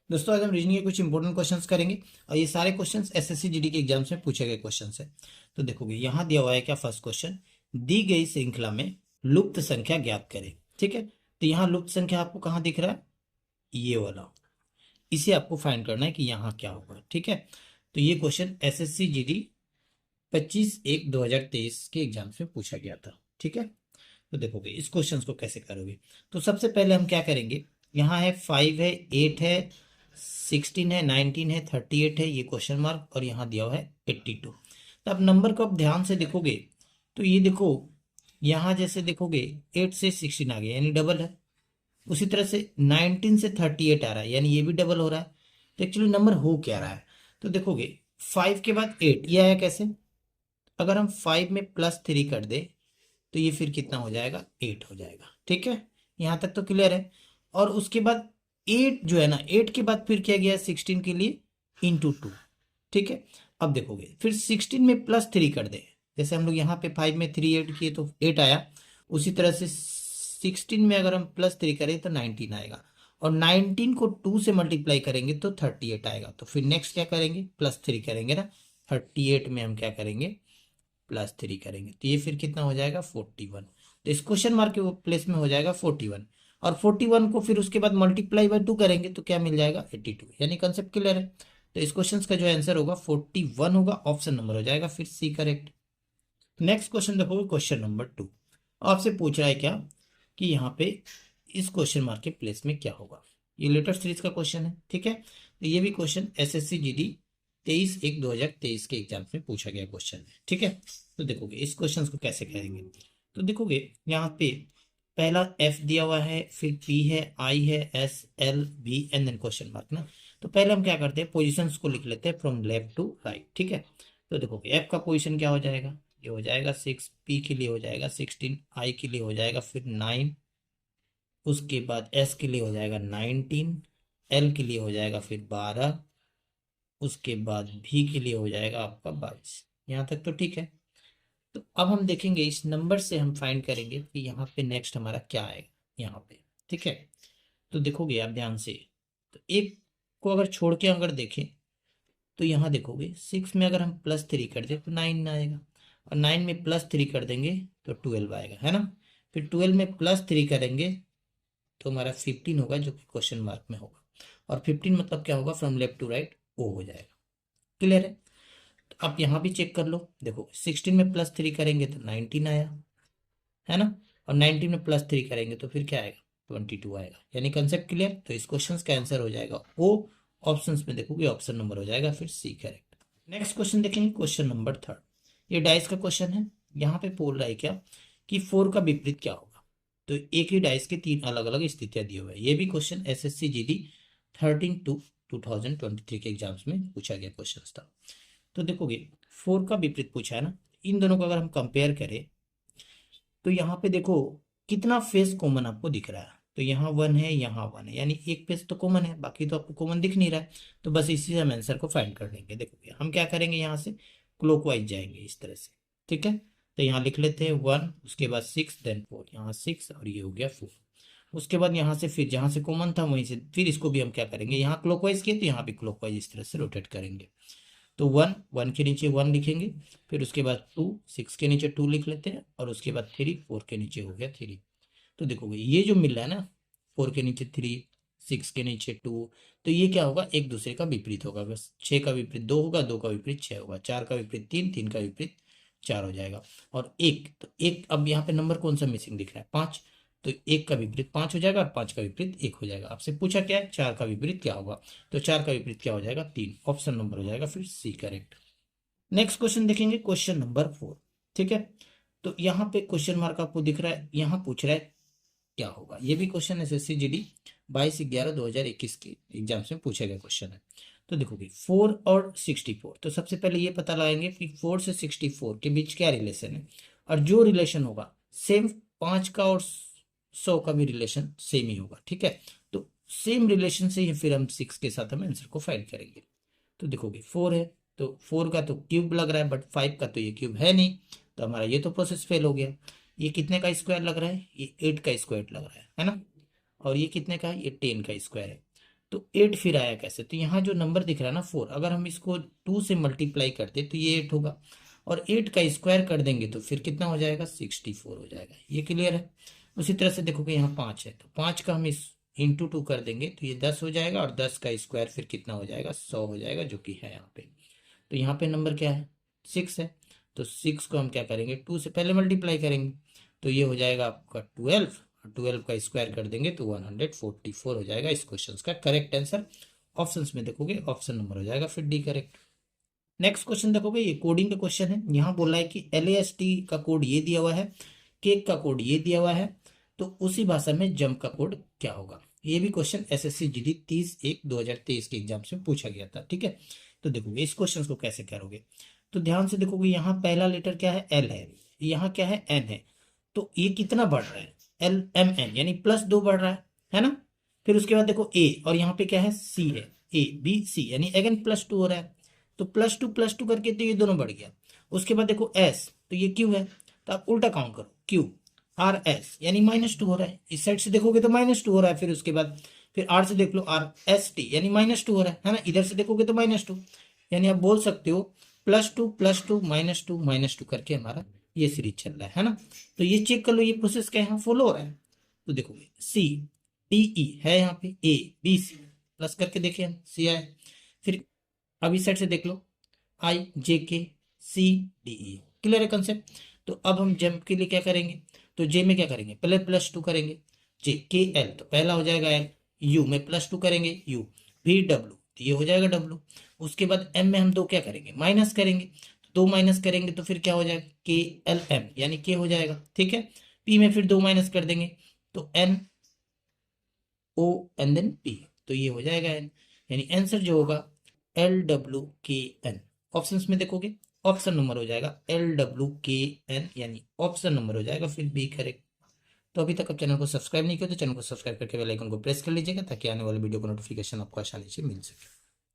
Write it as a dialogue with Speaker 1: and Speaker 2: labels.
Speaker 1: दोस्तों आज हम रीजनिंग के कुछ इंपॉर्टेंट क्वेश्चंस करेंगे और ये सारे क्वेश्चंस एसएससी जीडी के एग्जाम्स में पूछे गए क्वेश्चंस है। तो देखोगे यहाँ दिया हुआ है क्या, फर्स्ट क्वेश्चन, दी गई श्रृंखला में लुप्त संख्या ज्ञात करें। ठीक है, तो यहाँ लुप्त संख्या आपको कहाँ दिख रहा है, ये वाला, इसे आपको फाइंड करना है कि यहाँ क्या होगा। ठीक है, तो ये क्वेश्चन एसएससी जीडी 25/1/2023 के एग्जाम्स में पूछा गया था। ठीक है, तो देखोगे इस क्वेश्चन को कैसे करोगे। तो सबसे पहले हम क्या करेंगे, यहाँ है 5 है, 8 है, 16 है, 19 है, 38 है, ये क्वेश्चन मार्क, और यहाँ दिया हुआ है 82। तो अब नंबर को आप ध्यान से देखोगे तो ये देखो, यहाँ जैसे देखोगे 8 से 16 आ गया यानी डबल है, उसी तरह से 19 से 38 आ रहा है यानी ये भी डबल हो रहा है। तो एक्चुअली नंबर हो क्या रहा है, तो देखोगे 5 के बाद 8, ये आया कैसे, अगर हम 5 में +3 कर दे तो ये फिर कितना हो जाएगा, 8 हो जाएगा। ठीक है, यहां तक तो क्लियर है। और उसके बाद 8 जो है ना, 8 के बाद फिर क्या गया 16 के लिए ×2। ठीक है, अब देखोगे फिर 16 में +3 कर दे, जैसे हम लोग यहाँ पे 5 में 3 ऐड किए तो 8 आया, उसी तरह से 16 में अगर हम +3 करें तो 19 आएगा, और 19 को 2 से मल्टीप्लाई करेंगे तो 38 आएगा। तो फिर नेक्स्ट क्या करेंगे, +3 करेंगे ना, 38 में हम क्या करेंगे, +3 करेंगे, तो ये फिर कितना हो जाएगा 41। तो इस क्वेश्चन मार्क के प्लेस में हो जाएगा 41, और 41 को फिर उसके बाद मल्टीप्लाई बाय 2 करेंगे तो क्या मिल जाएगा 82। यानी कंसेप्ट क्लियर है। तो इस क्वेश्चन का जो आंसर होगा 41 होगा, ऑप्शन नंबर हो जाएगा फिर सी करेक्ट। नेक्स्ट क्वेश्चन देखो, क्वेश्चन नंबर 2 आपसे पूछ रहा है क्या कि यहाँ पे इस क्वेश्चन मार्क के प्लेस में क्या होगा। ये लेटेस्ट सीरीज का क्वेश्चन है। ठीक है, तो ये भी क्वेश्चन एसएससी जीडी 23/1/2023 के एग्जाम में पूछा गया क्वेश्चन है। ठीक है, तो देखोगे इस क्वेश्चन को कैसे करेंगे। तो देखोगे यहाँ पे पहला एफ दिया हुआ है, फिर पी है, आई है, S, L, B and then question mark ना। तो पहले हम क्या करते हैं, पोजीशंस को लिख लेते हैं फ्रॉम लेफ्ट टू राइट। ठीक है, तो देखोगे एफ का पोजीशन क्या हो जाएगा, ये हो जाएगा 6, पी के लिए हो जाएगा 16, आई के लिए हो जाएगा फिर 9, उसके बाद एस के लिए हो जाएगा 19, एल के लिए हो जाएगा फिर 12, उसके बाद भी के लिए हो जाएगा आपका 22। यहाँ तक तो ठीक है। तो अब हम देखेंगे इस नंबर से हम फाइंड करेंगे कि यहाँ पे नेक्स्ट हमारा क्या आएगा यहाँ पे। ठीक है, तो देखोगे आप ध्यान से, तो एक को अगर छोड़ के अगर देखें तो यहाँ देखोगे 6 में अगर हम +3 कर दें तो 9 आएगा, और 9 में +3 कर देंगे तो 12 आएगा, है ना। फिर 12 में +3 करेंगे तो हमारा 15 होगा, जो कि क्वेश्चन मार्क में होगा, और 15 मतलब क्या होगा, फ्रॉम लेफ्ट टू राइट ओ हो जाएगा। क्लियर है, तो आप यहाँ भी चेक कर लो, देखो 16 में +3 करेंगे तो 19 आया, है ना, और 19 में +3 करेंगे तो फिर क्या आएगा 22 आएगा। यानी कंसेप्ट क्लियर। तो इस क्वेश्चन का आंसर हो जाएगा ओ, ऑप्शंस में देखोगे ऑप्शन नंबर हो जाएगा फिर सी करेक्ट। नेक्स्ट क्वेश्चन देखेंगे, क्वेश्चन नंबर 3, ये डाइस का क्वेश्चन है। यहाँ पे बोल रहा है क्या कि 4 का विपरीत क्या होगा। तो एक ही डाइस के 3 अलग अलग स्थितियां दी हुई है। ये भी क्वेश्चन एसएससी जीडी 13/2/2023 के एग्जाम्स में पूछा गया क्वेश्चन था। तो देखोगे 4 का विपरीत पूछा है ना, इन दोनों को अगर हम कंपेयर करें तो यहाँ पे देखो कितना फेस कॉमन आपको दिख रहा है। तो यहाँ 1 है, यहाँ 1 है, यानी एक फेस तो कॉमन है, बाकी तो आपको कॉमन दिख नहीं रहा है। तो बस इसी से हम आंसर को फाइंड कर लेंगे। देखो हम क्या करेंगे, यहाँ से क्लॉकवाइज जाएंगे इस तरह से। ठीक है, तो यहाँ लिख लेते हैं 1, उसके बाद 6, देन 4, यहाँ 6 और ये हो गया 4। उसके बाद यहाँ से फिर जहाँ से कॉमन था वहीं से फिर इसको भी हम क्या करेंगे, यहाँ क्लॉकवाइज किए तो यहाँ भी क्लॉकवाइज इस तरह से रोटेट करेंगे। तो 1, 1 के नीचे 1 लिखेंगे, फिर उसके बाद 2, 6 के नीचे 2 लिख लेते हैं, और उसके बाद 3, 4 के नीचे हो गया 3। तो देखोगे ये जो मिल रहा है ना, 4 के नीचे 3, 6 के नीचे 2, तो ये क्या होगा, एक दूसरे का विपरीत होगा। बस 6 का विपरीत 2 होगा, 2 का विपरीत 6 होगा, 4 का विपरीत 3, 3 का विपरीत 4 हो जाएगा। और एक, तो एक अब यहाँ पे नंबर कौन सा मिसिंग दिख रहा है, 5, तो एक का विपरीत 5 हो जाएगा और 5 का विपरीत 1 हो जाएगा। आपसे पूछा क्या है, 4 का विपरीत क्या होगा, तो 4 का विपरीत क्या हो जाएगा 3, ऑप्शन नंबर हो जाएगा फिर सी करेक्ट। नेक्स्ट क्वेश्चन देखेंगे, क्वेश्चन नंबर 4। ठीक है, तो यहाँ पे क्वेश्चन मार्क आपको दिख रहा है, यहाँ पूछ रहा है क्या होगा। ये भी क्वेश्चन एसएससी जीडी 22/11/2021 के एग्जाम्स में पूछा गया क्वेश्चन है। तो देखोगे 4 और 64, तो सबसे पहले ये पता लगाएंगे कि 4 से 64 के बीच क्या रिलेशन है, और जो रिलेशन होगा सेम 5 का और 100 का भी रिलेशन सेम ही होगा। ठीक है, तो सेम रिलेशन से ही फिर हम 6 के साथ हम आंसर को फाइंड करेंगे। तो देखोगे 4 है, तो 4 का तो क्यूब लग रहा है, बट 5 का तो ये क्यूब है नहीं, तो हमारा ये तो प्रोसेस फेल हो गया। ये कितने का स्क्वायर लग रहा है, ये 8 का स्क्वायर लग रहा है ना, और ये कितने का है, ये 10 का स्क्वायर है। तो 8 फिर आया कैसे? तो यहाँ जो नंबर दिख रहा है ना 4, अगर हम इसको 2 से मल्टीप्लाई करते तो ये 8 होगा, और 8 का स्क्वायर कर देंगे तो फिर कितना हो जाएगा? 64 हो जाएगा। ये क्लियर है? उसी तरह से देखोगे यहाँ 5 है, तो 5 का हम इस इंटू 2 कर देंगे तो ये 10 हो जाएगा, और 10 का स्क्वायर फिर कितना हो जाएगा? 100 हो जाएगा, जो कि है यहाँ पे। तो यहाँ पे नंबर क्या है? 6 है। तो 6 को हम क्या करेंगे? 2 से पहले मल्टीप्लाई करेंगे, तो ये हो जाएगा आपका 12, और 12 का स्क्वायर कर देंगे तो 144 हो जाएगा इस क्वेश्चन का करेक्ट आंसर। ऑप्शंस में देखोगे ऑप्शन नंबर हो जाएगा फिर डी करेक्ट। नेक्स्ट क्वेश्चन देखोगे, ये कोडिंग का क्वेश्चन है। यहाँ बोला है कि LAST का कोड ये दिया हुआ है, केक का कोड ये दिया हुआ है, तो उसी भाषा में जंप का कोड क्या होगा? ये भी क्वेश्चन SSC GD 30/1/2023 के एग्जाम से पूछा गया था, ठीक है। तो देखोगे इस क्वेश्चन को कैसे करोगे, तो ध्यान से देखोगे, यहाँ पहला लेटर क्या है? L है, यहाँ क्या है? N है। तो ये कितना बढ़ रहा है? LMN, यानी +2 बढ़ रहा है ना। फिर उसके बाद देखो A, और यहाँ पे क्या है? C है, ABC, यानी अगेन +2 हो रहा है। तो +2 करके तो ये दोनों बढ़ गया। उसके बाद देखो S, तो ये Q है, तो आप उल्टा काउंट करो, QRS, यानी -2 हो रहा है। इस साइड से देखोगे तो -2 हो रहा है। फिर उसके बाद फिर R से देख लो, RST, यानी -2 हो रहा है ना। इधर से देखोगे तो -2, यानी आप बोल सकते हो +2 +2 -2 -2 करके हमारा ये सीरीज चल रहा है ना। तो ये चेक कर लो, ये प्रोसेस क्या यहाँ फॉलो हो रहा है। तो देखोगे CDE है, यहाँ पे ABC प्लस करके देखिए C आया। फिर अब इस साइड से देख लो, IJKCDE, क्लियर है कंसेप्ट। तो अब हम जंप के लिए क्या करेंगे? तो J में क्या करेंगे? पहले +2 करेंगे, JKL तो पहला हो जाएगा L, U में +2 करेंगे U, VW तो ये हो जाएगा W। उसके बाद M में हम 2 क्या करेंगे? माइनस करेंगे, तो 2 माइनस करेंगे तो फिर क्या हो जाएगा? KLM, यानी K हो जाएगा, ठीक है। P में फिर 2 माइनस कर देंगे तो NO एंड देन P, तो ये हो जाएगा N, यानी आंसर जो होगा LWKN। ऑप्शंस में देखोगे ऑप्शन नंबर हो जाएगा LWKN, यानी ऑप्शन नंबर हो जाएगा फिर बी करेक्ट। तो अभी तक आप चैनल को सब्सक्राइब नहीं किया तो चैनल को सब्सक्राइब करके बेल आइकन को प्रेस कर लीजिएगा, ताकि आने वाले वीडियो का नोटिफिकेशन आपको आसानी से मिल सके।